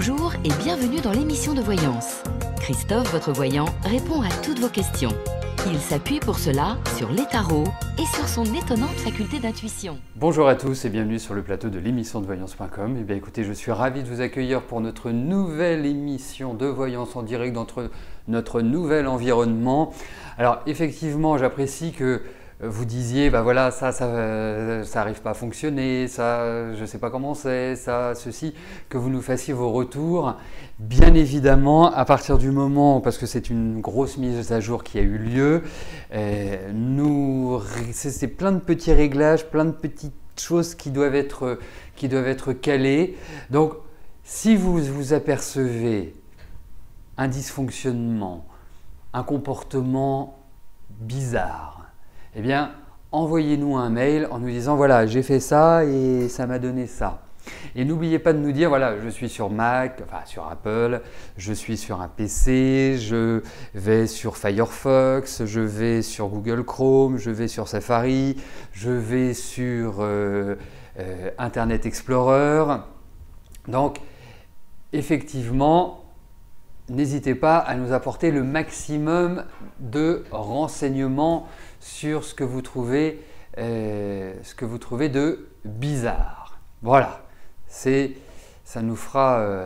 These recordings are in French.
Bonjour et bienvenue dans l'émission de voyance. Christophe, votre voyant, répond à toutes vos questions. Il s'appuie pour cela sur les tarots et sur son étonnante faculté d'intuition. Bonjour à tous et bienvenue sur le plateau de l'émission de voyance.com. Eh bien écoutez, je suis ravi de vous accueillir pour notre nouvelle émission de voyance en direct dans notre nouvel environnement. Alors effectivement, j'apprécie que vous disiez, bah voilà, ça arrive pas à fonctionner, ça, je sais pas comment c'est, ça, ceci, que vous nous fassiez vos retours. Bien évidemment, à partir du moment, parce que c'est une grosse mise à jour qui a eu lieu, c'est plein de petits réglages, plein de petites choses qui doivent être calées. Donc, si vous apercevez un dysfonctionnement, un comportement bizarre, eh bien, envoyez-nous un mail en nous disant voilà, j'ai fait ça et ça m'a donné ça. Et n'oubliez pas de nous dire voilà, je suis sur Mac, enfin sur Apple, je suis sur un PC, je vais sur Firefox, je vais sur Google Chrome, je vais sur Safari, je vais sur Internet Explorer. Donc, effectivement, n'hésitez pas à nous apporter le maximum de renseignements sur ce que vous trouvez de bizarre. Voilà, ça nous fera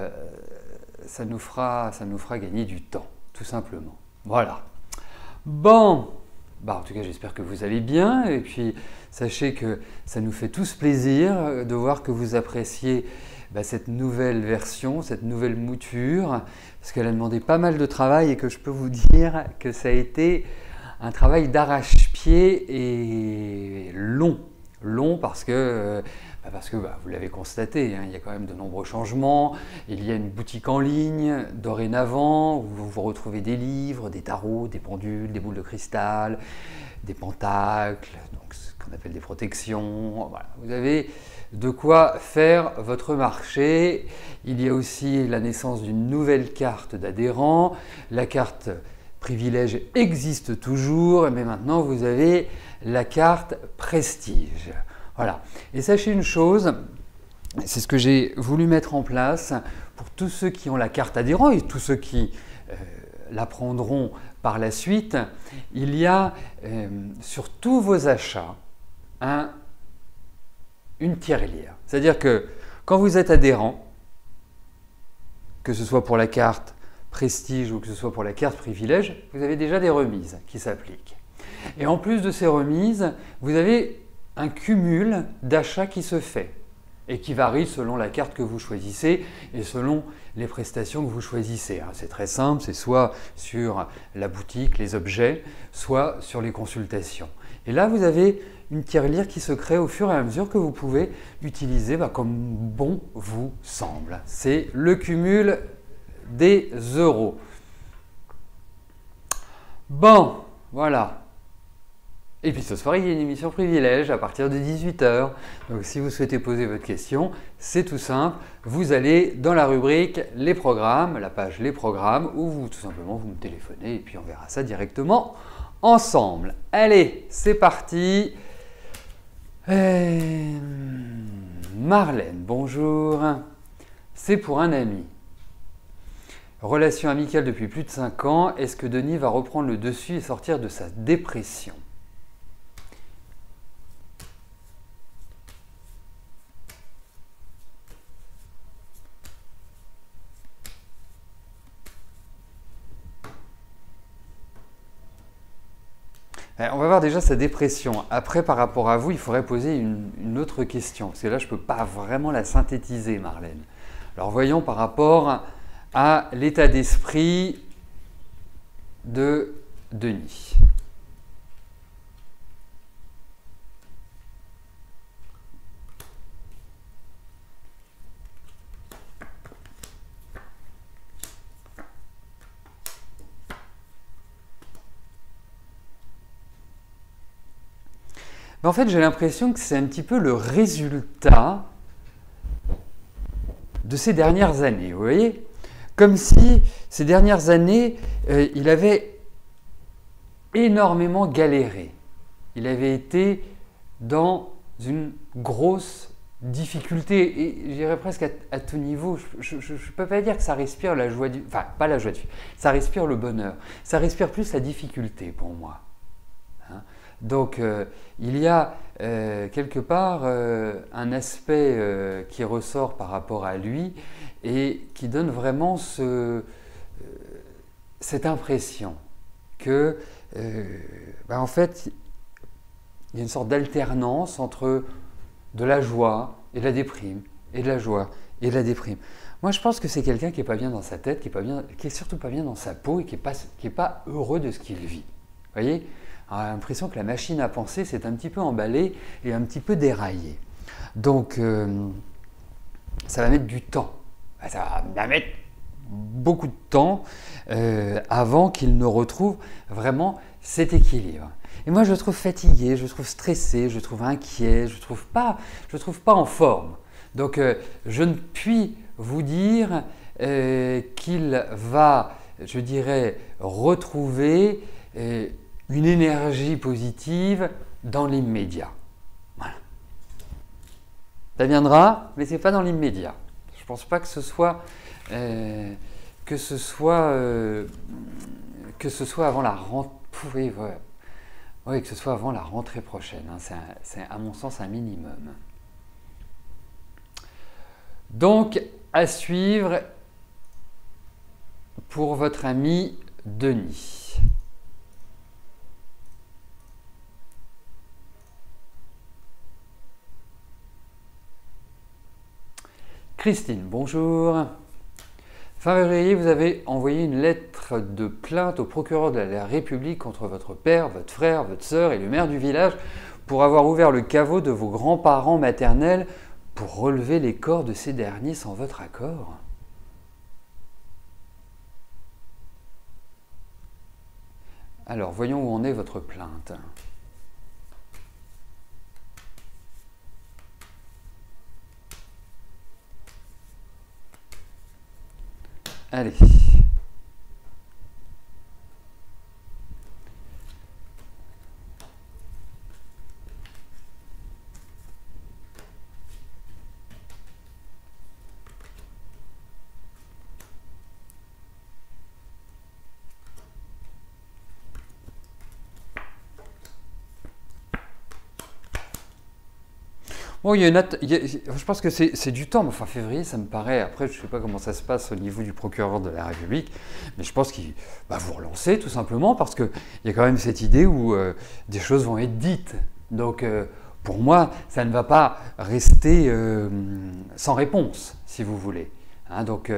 gagner du temps, tout simplement. Voilà. Bon, en tout cas, j'espère que vous allez bien et puis sachez que ça nous fait tous plaisir de voir que vous appréciez cette nouvelle version, cette nouvelle mouture, parce qu'elle a demandé pas mal de travail et que je peux vous dire que ça a été un travail d'arrache-pied et long parce que vous l'avez constaté, il y a quand même de nombreux changements. Il y a une boutique en ligne dorénavant où vous retrouvez des livres, des tarots, des pendules, des boules de cristal, des pentacles, donc ce qu'on appelle des protections. Voilà. Vous avez de quoi faire votre marché. Il y a aussi la naissance d'une nouvelle carte d'adhérents. La carte privilège existe toujours, mais maintenant vous avez la carte prestige. Voilà. Et sachez une chose, c'est ce que j'ai voulu mettre en place pour tous ceux qui ont la carte adhérent et tous ceux qui la prendront par la suite. Il y a sur tous vos achats une tirelire. C'est-à-dire que quand vous êtes adhérent, que ce soit pour la carte prestige ou que ce soit pour la carte privilège, vous avez déjà des remises qui s'appliquent. Et en plus de ces remises, vous avez un cumul d'achats qui se fait et qui varie selon la carte que vous choisissez et selon les prestations que vous choisissez. C'est très simple, c'est soit sur la boutique, les objets, soit sur les consultations. Et là, vous avez une tirelire qui se crée au fur et à mesure que vous pouvez utiliser comme bon vous semble. C'est le cumul des euros. Bon, voilà. Et puis ce soir, il y a une émission privilège à partir de 18 h. Donc si vous souhaitez poser votre question, c'est tout simple. Vous allez dans la rubrique Les programmes, la page Les programmes, où tout simplement vous me téléphonez et puis on verra ça directement ensemble. Allez, c'est parti. Marlène, bonjour. C'est pour un ami. Relation amicale depuis plus de 5 ans. Est-ce que Denis va reprendre le dessus et sortir de sa dépression ? On va voir déjà sa dépression. Après, par rapport à vous, il faudrait poser une autre question. Parce que là, je ne peux pas vraiment la synthétiser, Marlène. Alors, voyons par rapport à l'état d'esprit de Denis. En fait, j'ai l'impression que c'est un petit peu le résultat de ces dernières années, vous voyez ? Comme si ces dernières années, il avait énormément galéré. Il avait été dans une grosse difficulté, et je dirais presque à tout niveau. Je ne peux pas dire que ça respire la joie du... Enfin, pas la joie de vivre, ça respire le bonheur. Ça respire plus la difficulté pour moi. Hein. Donc, il y a quelque part un aspect qui ressort par rapport à lui et qui donne vraiment cette impression que, en fait, il y a une sorte d'alternance entre de la joie et de la déprime, et de la joie et de la déprime. Moi, je pense que c'est quelqu'un qui n'est pas bien dans sa tête, qui est surtout pas bien dans sa peau et qui n'est pas heureux de ce qu'il vit. Vous voyez ? On a l'impression que la machine à penser s'est un petit peu emballée et un petit peu déraillée. Donc, ça va mettre du temps. Ça va mettre beaucoup de temps avant qu'il ne retrouve vraiment cet équilibre. Et moi, je le trouve fatigué, je le trouve stressé, je le trouve inquiet, je le trouve pas en forme. Donc, je ne puis vous dire qu'il va, je dirais, retrouver une énergie positive dans l'immédiat. Voilà. Ça viendra, mais ce n'est pas dans l'immédiat. Je ne pense pas que ce soit avant la rentrée. Oui, que ce soit avant la rentrée prochaine. Hein. C'est à mon sens un minimum. Donc, à suivre pour votre ami Denis. Christine, bonjour. Fin février, vous avez envoyé une lettre de plainte au procureur de la République contre votre père, votre frère, votre sœur et le maire du village pour avoir ouvert le caveau de vos grands-parents maternels pour relever les corps de ces derniers sans votre accord. Alors, voyons où en est votre plainte. Allez. Bon, je pense que c'est du temps, mais enfin février, ça me paraît, après je ne sais pas comment ça se passe au niveau du procureur de la République, mais je pense qu'il va vous relancer tout simplement parce qu'il y a quand même cette idée où des choses vont être dites. Donc pour moi, ça ne va pas rester sans réponse, si vous voulez. Hein, donc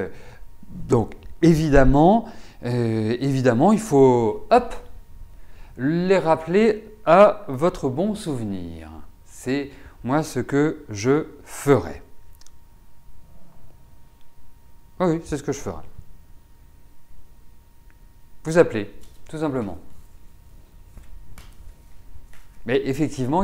évidemment, il faut les rappeler à votre bon souvenir. C'est moi ce que je ferai. Oui, c'est ce que je ferai. Vous appelez, tout simplement. Mais effectivement,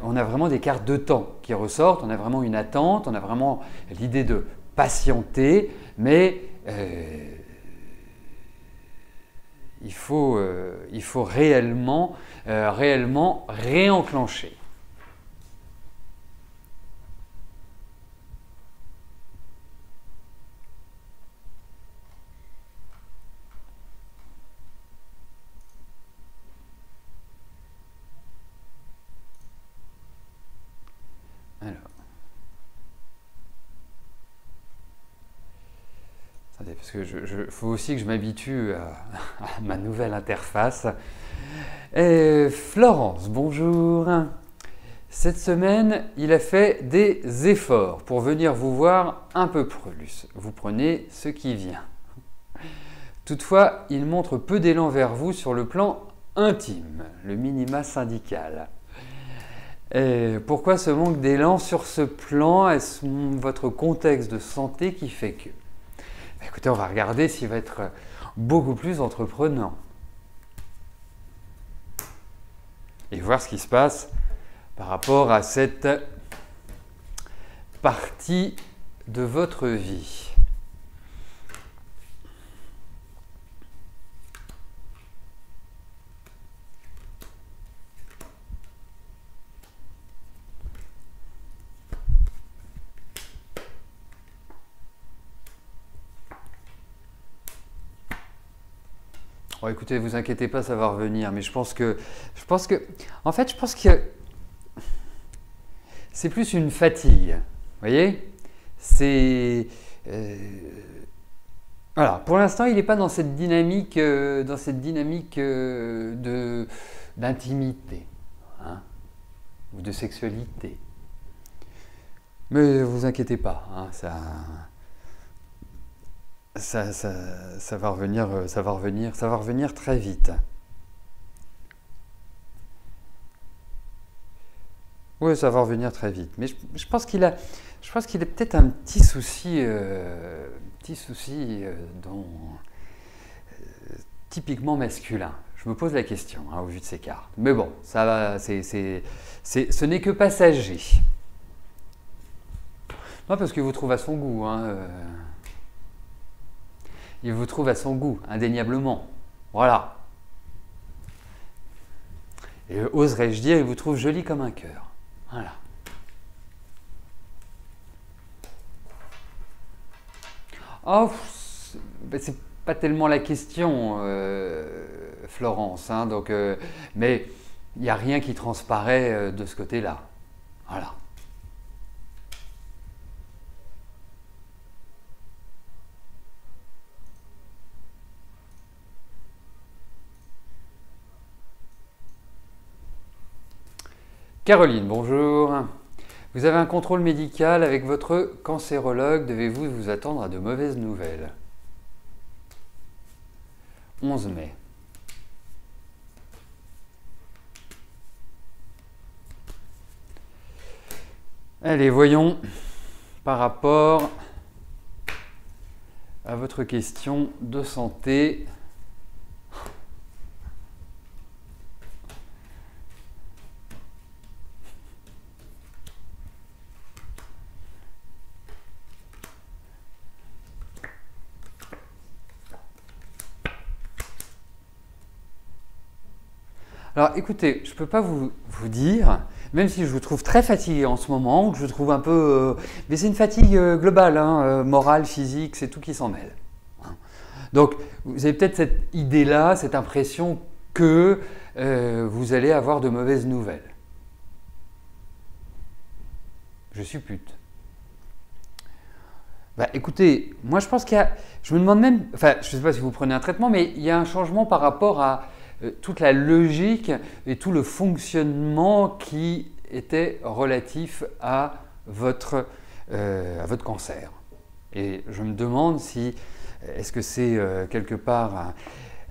on a vraiment des cartes de temps qui ressortent, on a vraiment une attente, on a vraiment l'idée de patienter, mais il faut réellement réenclencher. Parce que faut aussi que je m'habitue à ma nouvelle interface. Florence, bonjour. Cette semaine, il a fait des efforts pour venir vous voir un peu plus. Vous prenez ce qui vient. Toutefois, il montre peu d'élan vers vous sur le plan intime, le minima syndical. Pourquoi ce manque d'élan sur ce plan? Est-ce votre contexte de santé qui fait que? Écoutez, on va regarder s'il va être beaucoup plus entreprenant. Et voir ce qui se passe par rapport à cette partie de votre vie. Oh, écoutez, vous inquiétez pas, ça va revenir. Mais je pense que, en fait, je pense que c'est plus une fatigue. Vous voyez? C'est voilà. Pour l'instant, il n'est pas dans cette dynamique, d'intimité, hein, ou de sexualité. Mais vous inquiétez pas, hein, ça va revenir, ça va revenir très vite. Oui, ça va revenir très vite. Mais je pense qu'il a peut-être un petit souci, typiquement masculin. Je me pose la question, hein, au vu de ces cartes. Mais bon, ça va, ce n'est que passager. Non, parce qu'il vous trouve à son goût. Hein, il vous trouve à son goût, indéniablement. Voilà. Et oserais-je dire, il vous trouve joli comme un cœur. Voilà. Oh, c'est pas tellement la question, Florence. Hein, donc, mais il n'y a rien qui transparaît de ce côté-là. Voilà. Caroline, bonjour. Vous avez un contrôle médical avec votre cancérologue. Devez-vous vous attendre à de mauvaises nouvelles? 11 mai. Allez, voyons par rapport à votre question de santé. Alors écoutez, je ne peux pas vous dire, même si je vous trouve très fatigué en ce moment, que je trouve un peu... mais c'est une fatigue globale, hein, morale, physique, c'est tout qui s'en mêle. Hein. Donc vous avez peut-être cette idée-là, cette impression que vous allez avoir de mauvaises nouvelles. Je suppute. Bah, écoutez, moi je pense qu'il y a... Je me demande même... Enfin, je ne sais pas si vous prenez un traitement, mais il y a un changement par rapport à... toute la logique et tout le fonctionnement qui était relatif à votre cancer. Et je me demande si, est-ce que c'est quelque part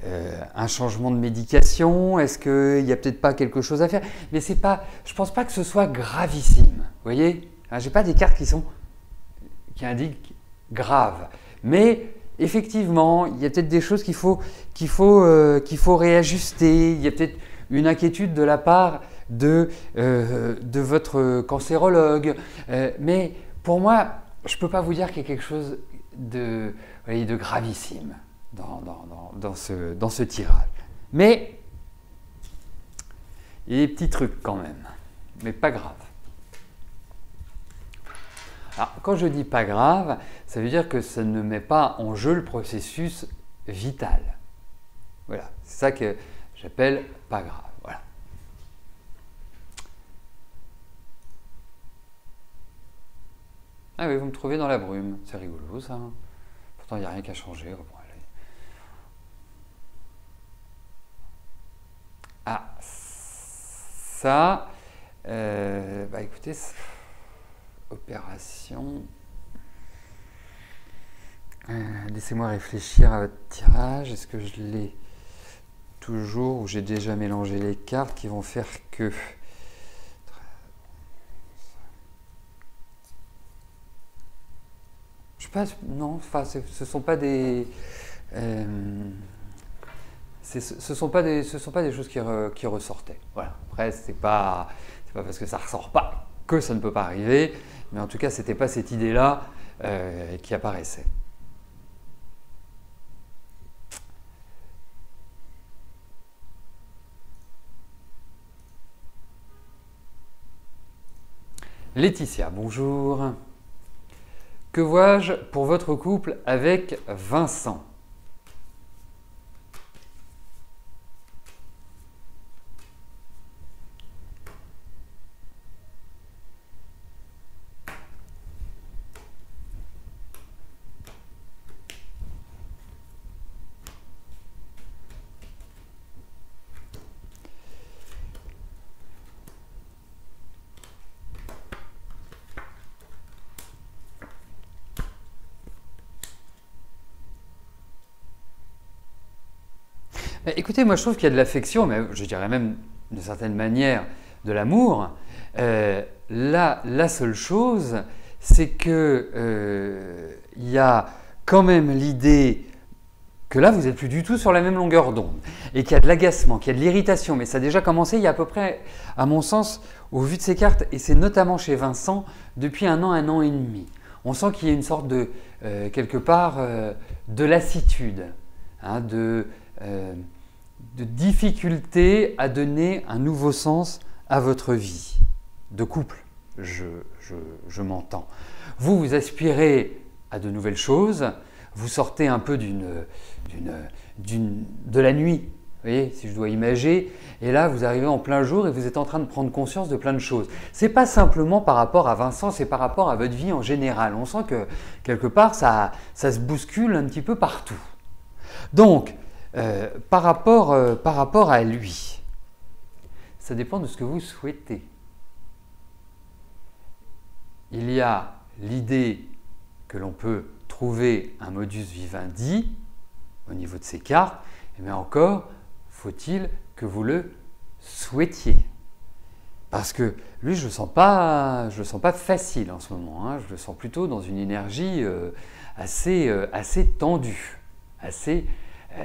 un changement de médication? Est-ce qu'il n'y a peut-être pas quelque chose à faire? Mais c'est pas, je ne pense pas que ce soit gravissime. Vous voyez? Je n'ai pas des cartes qui indiquent grave. Mais effectivement, il y a peut-être des choses qu'il faut réajuster. Il y a peut-être une inquiétude de la part de votre cancérologue. Mais pour moi, je ne peux pas vous dire qu'il y a quelque chose de gravissime dans ce tirage. Mais il y a des petits trucs quand même, mais pas grave. Alors, quand je dis pas grave, ça veut dire que ça ne met pas en jeu le processus vital. Voilà, c'est ça que j'appelle pas grave. Voilà. Ah oui, vous me trouvez dans la brume. C'est rigolo ça. Pourtant, il n'y a rien qu'à changer. Bon, allez. Ah, ça, bah écoutez, opération. Laissez-moi réfléchir à votre tirage. Est-ce que je l'ai toujours ou j'ai déjà mélangé les cartes qui vont faire que... Je sais pas, non, enfin, ce sont pas des... ce sont pas des choses qui ressortaient. Voilà. Après, c'est pas parce que ça ressort pas que ça ne peut pas arriver, mais en tout cas, c'était pas cette idée-là qui apparaissait. Laetitia, bonjour. Que vois-je pour votre couple avec Vincent? Écoutez, moi je trouve qu'il y a de l'affection, mais je dirais même d'une certaine manière de l'amour. La seule chose, c'est que il y a quand même l'idée que là, vous n'êtes plus du tout sur la même longueur d'onde et qu'il y a de l'agacement, qu'il y a de l'irritation. Mais ça a déjà commencé il y a à peu près, à mon sens, au vu de ces cartes, et c'est notamment chez Vincent, depuis un an et demi. On sent qu'il y a une sorte de, quelque part, de lassitude, hein, de difficulté à donner un nouveau sens à votre vie de couple, je m'entends. Vous aspirez à de nouvelles choses, vous sortez un peu de la nuit, vous voyez, si je dois imager, et là vous arrivez en plein jour et vous êtes en train de prendre conscience de plein de choses. Ce n'est pas simplement par rapport à Vincent, c'est par rapport à votre vie en général. On sent que quelque part ça se bouscule un petit peu partout. Donc, par rapport à lui, ça dépend de ce que vous souhaitez. Il y a l'idée que l'on peut trouver un modus vivendi au niveau de ces cartes, mais encore faut-il que vous le souhaitiez. Parce que lui, je ne le sens pas facile en ce moment, hein. Je le sens plutôt dans une énergie assez tendue, assez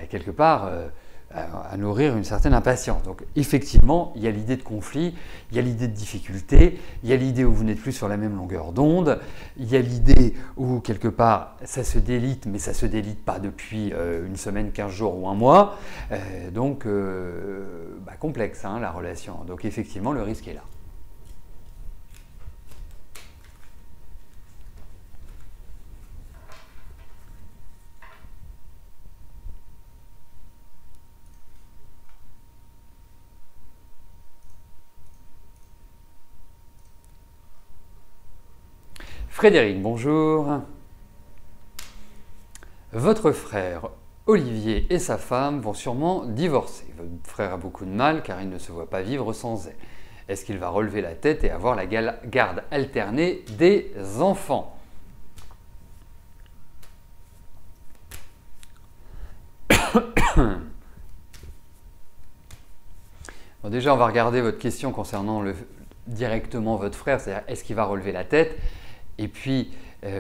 quelque part à nourrir une certaine impatience. Donc effectivement, il y a l'idée de conflit, il y a l'idée de difficulté, il y a l'idée où vous n'êtes plus sur la même longueur d'onde, il y a l'idée où quelque part ça se délite, mais ça ne se délite pas depuis une semaine, 15 jours ou un mois. Donc complexe, hein, la relation. Donc effectivement, le risque est là. Frédéric, bonjour. Votre frère Olivier et sa femme vont sûrement divorcer. Votre frère a beaucoup de mal car il ne se voit pas vivre sans elle. Est-ce qu'il va relever la tête et avoir la garde alternée des enfants? Bon, déjà, on va regarder votre question concernant directement votre frère, c'est-à-dire est-ce qu'il va relever la tête? Et puis,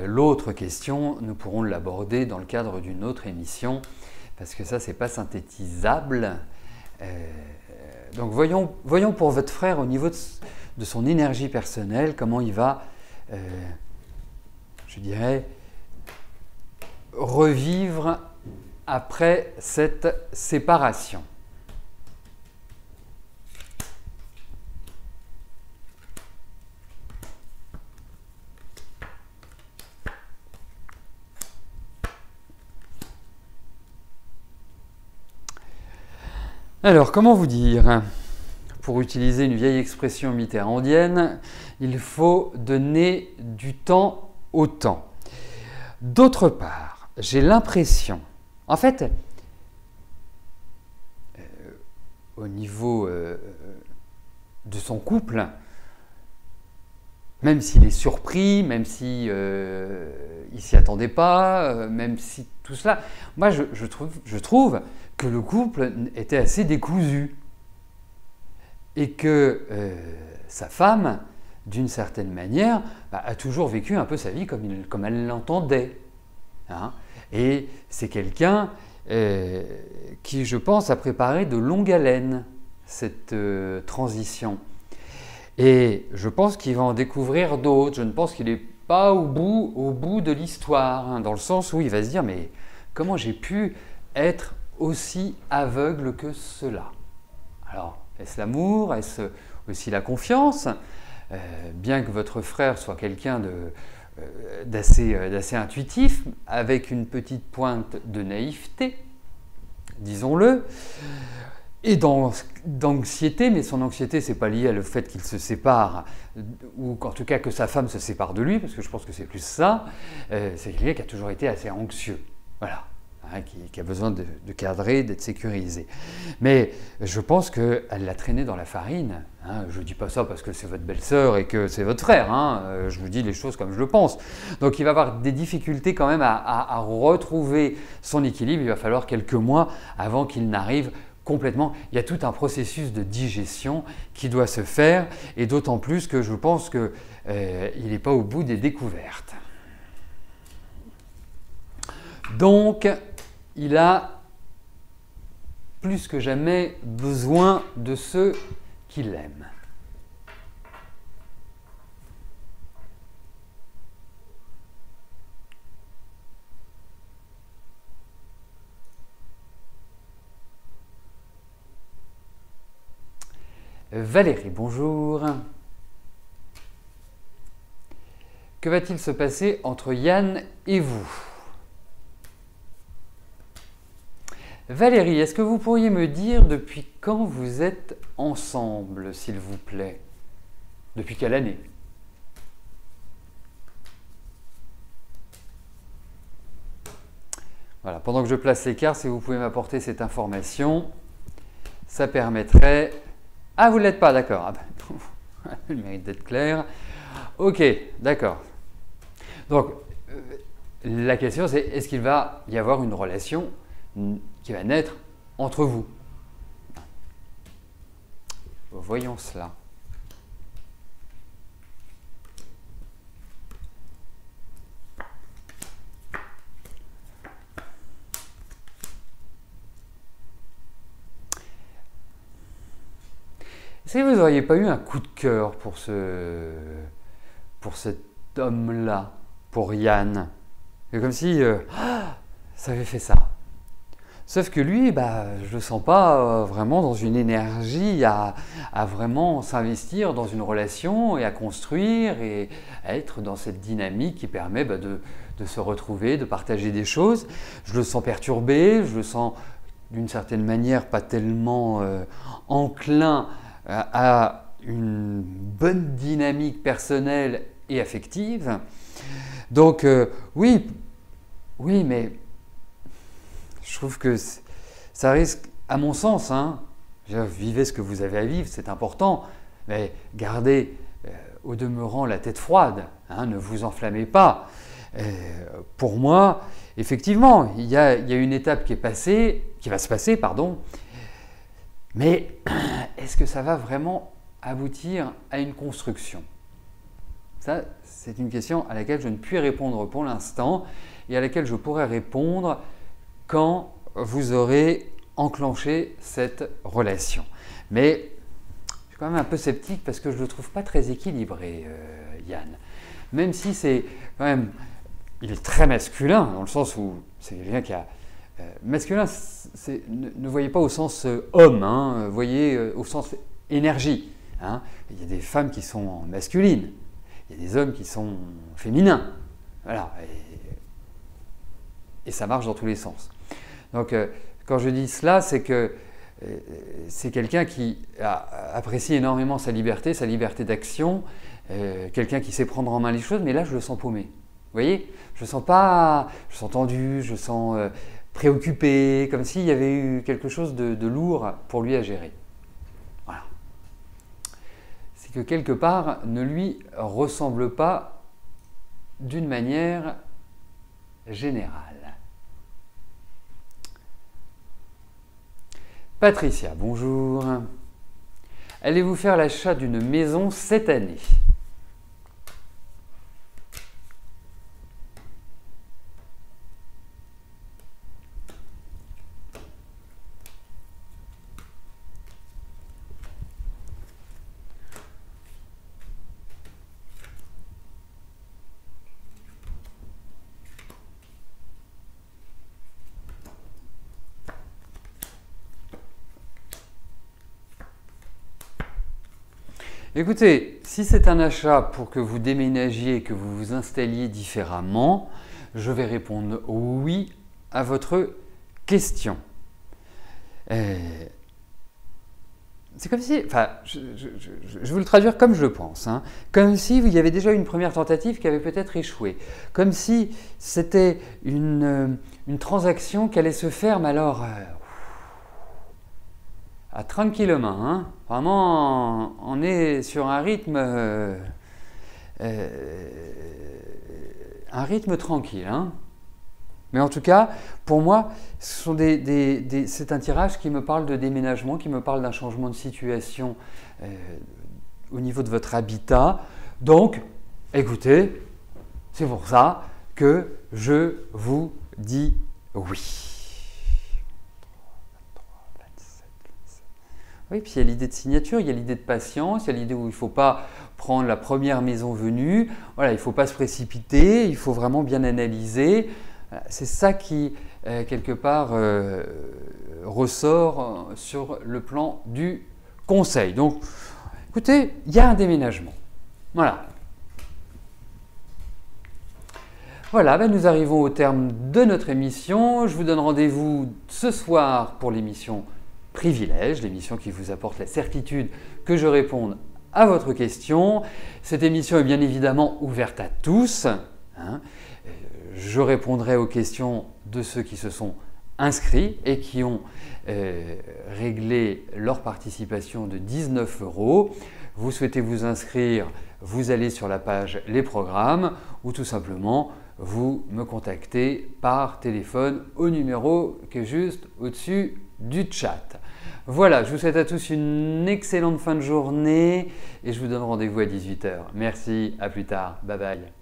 l'autre question, nous pourrons l'aborder dans le cadre d'une autre émission, parce que ça, ce n'est pas synthétisable. Donc, voyons pour votre frère, au niveau de son énergie personnelle, comment il va, je dirais, revivre après cette séparation. Alors, comment vous dire? Pour utiliser une vieille expression mitterrandienne, il faut donner du temps au temps. D'autre part, j'ai l'impression, en fait, au niveau de son couple, même s'il est surpris, même si il s'y attendait pas, même si tout cela, moi je trouve que le couple était assez décousu et que sa femme, d'une certaine manière, a toujours vécu un peu sa vie comme elle l'entendait. Hein. Et c'est quelqu'un qui, je pense, a préparé de longue haleine cette transition. Et je pense qu'il va en découvrir d'autres. Je ne pense qu'il n'est pas au bout de l'histoire, hein, dans le sens où il va se dire « mais comment j'ai pu être aussi aveugle que cela ?» Alors, est-ce l'amour? Est-ce aussi la confiance? Bien que votre frère soit quelqu'un d'assez intuitif, avec une petite pointe de naïveté, disons-le, et d'anxiété, mais son anxiété, ce n'est pas lié à le fait qu'il se sépare, ou en tout cas que sa femme se sépare de lui, parce que je pense que c'est plus ça, c'est quelqu'un qui a toujours été assez anxieux, voilà, hein, qui a besoin de cadrer, d'être sécurisé. Mais je pense qu'elle l'a traîné dans la farine, hein. Je ne dis pas ça parce que c'est votre belle-sœur et que c'est votre frère, hein. Je vous dis les choses comme je le pense. Donc il va avoir des difficultés quand même à retrouver son équilibre, il va falloir quelques mois avant qu'il n'arrive complètement, il y a tout un processus de digestion qui doit se faire, et d'autant plus que je pense qu'il n'est pas au bout des découvertes. Donc, il a plus que jamais besoin de ceux qui l'aiment. Valérie, bonjour. Que va-t-il se passer entre Yann et vous? Valérie, est-ce que vous pourriez me dire depuis quand vous êtes ensemble, s'il vous plaît? Depuis quelle année? Voilà, pendant que je place les cartes, si vous pouvez m'apporter cette information, ça permettrait... Ah, vous ne l'êtes pas, d'accord. Ah ben, il mérite d'être clair. Ok, d'accord. Donc, la question c'est, est-ce qu'il va y avoir une relation qui va naître entre vous? Voyons cela. Est-ce que vous n'auriez pas eu un coup de cœur pour cet homme-là, pour Yann? C'est comme si ça avait fait ça. Sauf que lui, je ne le sens pas vraiment dans une énergie à vraiment s'investir dans une relation et à construire et à être dans cette dynamique qui permet de se retrouver, de partager des choses. Je le sens perturbé, je le sens d'une certaine manière pas tellement enclin à une bonne dynamique personnelle et affective. Donc oui, mais je trouve que ça risque, à mon sens, vivez ce que vous avez à vivre, c'est important, mais gardez au demeurant la tête froide, ne vous enflammez pas. Pour moi, effectivement, il y a une étape qui va se passer, mais est-ce que ça va vraiment aboutir à une construction? Ça, c'est une question à laquelle je ne puis répondre pour l'instant et à laquelle je pourrai répondre quand vous aurez enclenché cette relation. Mais je suis quand même un peu sceptique parce que je ne le trouve pas très équilibré, Yann. Même si c'est quand même... Il est très masculin, dans le sens où c'est quelqu'un qui a... masculin, ne voyez pas au sens homme, voyez au sens énergie. Il y a des femmes qui sont masculines, il y a des hommes qui sont féminins. Voilà. Et ça marche dans tous les sens. Donc, quand je dis cela, c'est que c'est quelqu'un qui apprécie énormément sa liberté d'action, quelqu'un qui sait prendre en main les choses, mais là, je le sens paumé. Vous voyez? Je le sens pas, je le sens tendu, je le sens préoccupé, comme s'il y avait eu quelque chose de lourd pour lui à gérer. Voilà. C'est que quelque part, ne lui ressemble pas d'une manière générale. Patricia, bonjour. Allez-vous faire l'achat d'une maison cette année? Écoutez, si c'est un achat pour que vous déménagiez, que vous vous installiez différemment, je vais répondre oui à votre question. C'est comme si, je vais vous le traduire comme je le pense, comme si il y avait déjà une première tentative qui avait peut-être échoué, comme si c'était une transaction qui allait se faire, mais alors tranquillement, Vraiment, on est sur un rythme tranquille, Mais en tout cas, pour moi, c'est un tirage qui me parle de déménagement, qui me parle d'un changement de situation au niveau de votre habitat. Donc, écoutez, c'est pour ça que je vous dis oui. Oui, puis il y a l'idée de signature, il y a l'idée de patience, il y a l'idée où il ne faut pas prendre la première maison venue. Voilà, il ne faut pas se précipiter, il faut vraiment bien analyser. C'est ça qui, quelque part, ressort sur le plan du conseil. Donc, écoutez, il y a un déménagement. Voilà. Voilà, ben nous arrivons au terme de notre émission. Je vous donne rendez-vous ce soir pour l'émission Privilège, l'émission qui vous apporte la certitude que je réponde à votre question. Cette émission est bien évidemment ouverte à tous. Je répondrai aux questions de ceux qui se sont inscrits et qui ont réglé leur participation de 19 €. Vous souhaitez vous inscrire, vous allez sur la page Les programmes ou tout simplement vous me contactez par téléphone au numéro qui est juste au-dessus du chat. Voilà, je vous souhaite à tous une excellente fin de journée et je vous donne rendez-vous à 18 h. Merci, à plus tard, bye bye.